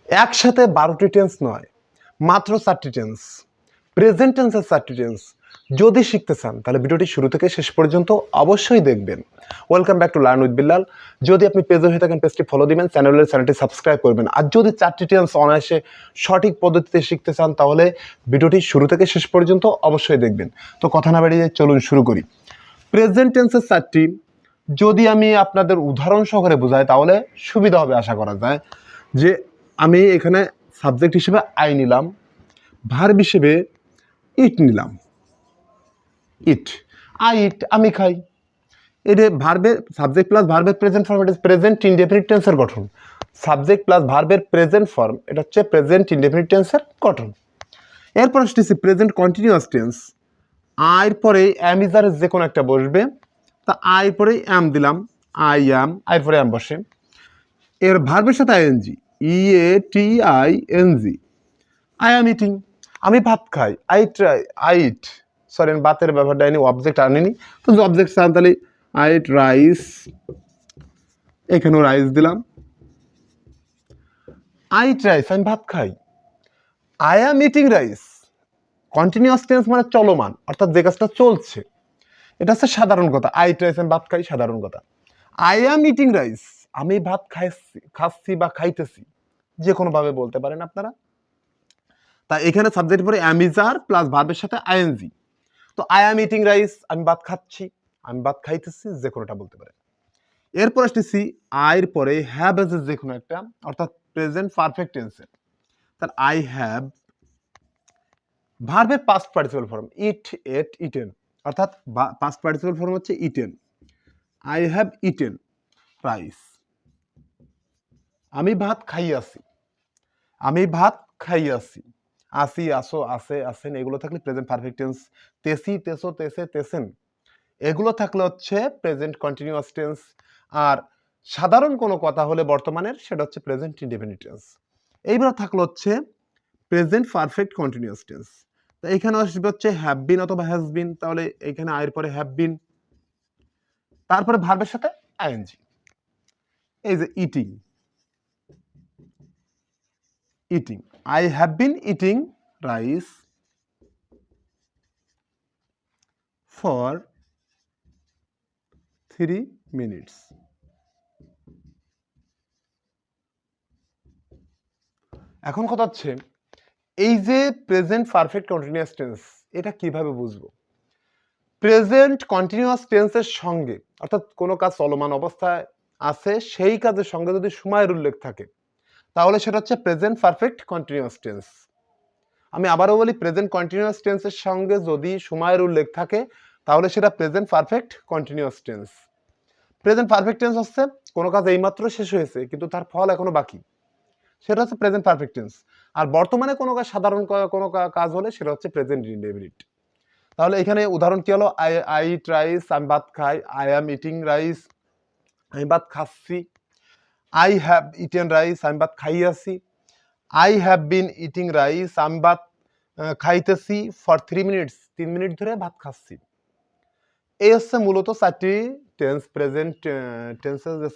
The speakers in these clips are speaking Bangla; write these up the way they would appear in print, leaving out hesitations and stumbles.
একসাথে 12টি টেন্স নয়, মাত্র 4টি টেন্স, প্রেজেন্ট টেন্সের 4টি টেন্স যদি শিখতে চান তাহলে ভিডিওটি শুরু থেকে শেষ পর্যন্ত অবশ্যই দেখবেন। Welcome back to learn with Billal. যদি আপনি পেজে হয়ে থাকেন পেজটি ফলো দিবেন, চ্যানেলটি সাবস্ক্রাইব করবেন। আর যদি 4টি টেন্স অনায়াসে সঠিক পদ্ধতিতে শিখতে চান তাহলে ভিডিওটি শুরু থেকে শেষ পর্যন্ত অবশ্যই দেখবেন। তো কথা না বাড়িয়ে চলুন শুরু করি। প্রেজেন্ট টেন্সের 4টি যদি আমি আপনাদের উদাহরণ সহকারে বোঝাই তাহলে সুবিধা হবে আশা করা যায়। যে আমি এখানে সাবজেক্ট হিসেবে আই নিলাম, ভার্ব হিসেবে ইট নিলাম। ইট, আই ইট, আমি খাই। এটা ভার্বের সাবজেক্ট প্লাস ভার্বের প্রেজেন্ট ফর্ম, এটা প্রেজেন্ট ইনডেফিনিট টেন্সের গঠন। সাবজেক্ট প্লাস ভার্বের প্রেজেন্ট ফর্ম, এটা হচ্ছে প্রেজেন্ট ইনডেফিনিট টেন্সের গঠন। এরপর আসতেছি প্রেজেন্ট কন্টিনিউয়াস টেন্স। আয়ের পরে অ্যাম ইজ আর যে কোনো একটা বসবে, তা আয়ের পরে অ্যাম দিলাম, আই অ্যাম, আয়ের পরে অ্যাম বসে। এর ভার্বের সাথে ING, EATING, I am eating, আমি ভাত খাই, I try, I eat. Sorry, ভাতের ব্যাপারটা আনি, অবজেক্ট আনিনি, তো যে অবজেক্ট চান তাহলে আই ইট রাইস, এখানেও রাইস দিলাম। আই ইট রাইস, আমি ভাত খাই। I am eating rice, continuous tense মানে চলমান, অর্থাৎ যে কাজটা চলছে। এটা হচ্ছে সাধারণ কথা, আই ইট রাইস, আমি ভাত খাই, সাধারণ কথা। আই অ্যাম ইটিং রাইস, আমি ভাত খাচ্ছি বা খাইতেছি, যে কোনোভাবে বলতে পারেন আপনারা। তাই এখানে সাবজেক্ট পরে অ্যাম ইজ আর প্লাস ভার্বের সাথে আইএনজি। তো আই অ্যাম ইটিং রাইস, আমি ভাত খাচ্ছি, আমি ভাত খাইতেছি, যে কোনোটা বলতে পারেন। এরপর আসতেছি আয়ের পরে হ্যাভ এজ যে কোনো একটা, অর্থাৎ প্রেজেন্ট পারফেক্ট টেন্সের। তার আই হ্যাভ, ভার্বের পাস্ট পার্টিসিপল ফর্ম, ইট, এট, ইটেন, অর্থাৎ পাস্ট পার্টিসিপল ফর্ম হচ্ছে eaten. I have eaten rice, আমি ভাত খাইয়াছি, আমি ভাত খাইয়াছি। আসি, আসো, আসে, আসেন, এগুলো থাকলে প্রেজেন্ট পারফেক্ট টেন্স। তেসি, তেসো, তেসে, তেসেন, এগুলো থাকলে হচ্ছে প্রেজেন্ট কন্টিনিউয়াস টেন্স। আর সাধারণ কোনো কথা হলে বর্তমানের, সেটা হচ্ছে প্রেজেন্ট ইনডেফিনিট টেন্স। এইবার থাকলো হচ্ছে প্রেজেন্ট পারফেক্ট কন্টিনিউয়াস টেন্স। তো এখানে আসবে হচ্ছে হ্যাভ বিন অথবা হ্যাজ বিন, তাহলে এখানে আয়ের পরে হ্যাভ বিন, তারপরে ভার্বের সাথে আইএনজি। এই যে eating, eating, I have been eating rice for 3 minutes। এখন কথা হচ্ছে এই যে প্রেজেন্ট পারফেক্ট কন্টিনিউয়াস টেন্স, এটা কিভাবে বুঝবো? প্রেজেন্ট কন্টিনিউয়াস টেন্সের সঙ্গে, অর্থাৎ কোনো কাজ চলমান অবস্থায় আছে, সেই কাজের সঙ্গে যদি সময়ের উল্লেখ থাকে তাহলে সেটা হচ্ছে প্রেজেন্ট পারফেক্ট কন্টিনিউয়াস টেন্স। আমি আবারও বলি, প্রেজেন্ট কন্টিনিউয়াস টেন্সের সঙ্গে যদি সময়ের উল্লেখ থাকে তাহলে সেটা present perfect continuous tense. Present perfect tense হচ্ছে কোনো কাজ এইমাত্র শেষ হয়েছে কিন্তু তার ফল এখনো বাকি, সেটা হচ্ছে প্রেজেন্ট পারফেক্ট টেন্স। আর বর্তমানে কোনো কাজ, সাধারণ কোনো কাজ হলে সেটা হচ্ছে প্রেজেন্ট ইনডেফিনিট। তাহলে এখানে উদাহরণ কি হলো? আই ইট রাইস, আমি ভাত খাই। আই অ্যাম ইটিং রাইস, আমি ভাত খাচ্ছি। আই হ্যাভ ইটেন রাইস, আমি ভাত খাইয়াছি। I have been eating rice, আমি ভাত খাইতেছি ফর 3 minutes, 3 মিনিট ধরে ভাত খাচ্ছি। এই হচ্ছে মূলত 4টি টেন্স, প্রেজেন্ট টেন্সের যে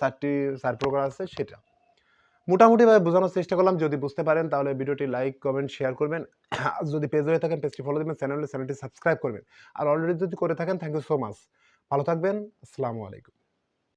4 প্রকার আছে সেটা মোটামুটিভাবে বোঝানোর চেষ্টা করলাম। যদি বুঝতে পারেন তাহলে ভিডিওটি লাইক, কমেন্ট, শেয়ার করবেন। যদি পেজ হয়ে থাকেন পেজটি ফলো দেবেন, চ্যানেলটি সাবস্ক্রাইব করবেন। আর অলরেডি যদি করে থাকেন, থ্যাংক ইউ সো মাচ। ভালো থাকবেন। আসসালামু আলাইকুম।